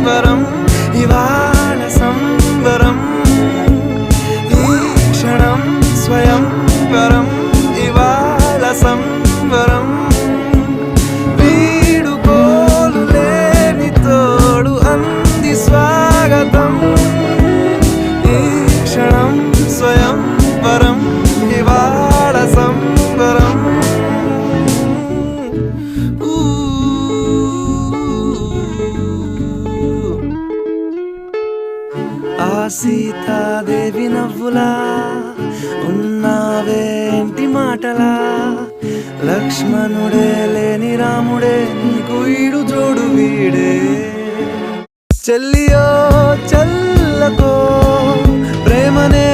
వరం ఇవాళ సంబరం ఈ క్షణం స్వయం వరం ఇవాళ సంబరం వీడుకోలు లేని తోడు అంది స్వాగతం ఈ క్షణం స్వయం వరం ఇవాళ సంబరం ఆ సీతాదేవి నవ్వులా ఉన్నావేంటి మాటలా లక్ష్మణుడే లేని రాముడే నీకు ఈడు జోడు వీడే చెల్లియో చల్లకో ప్రేమనే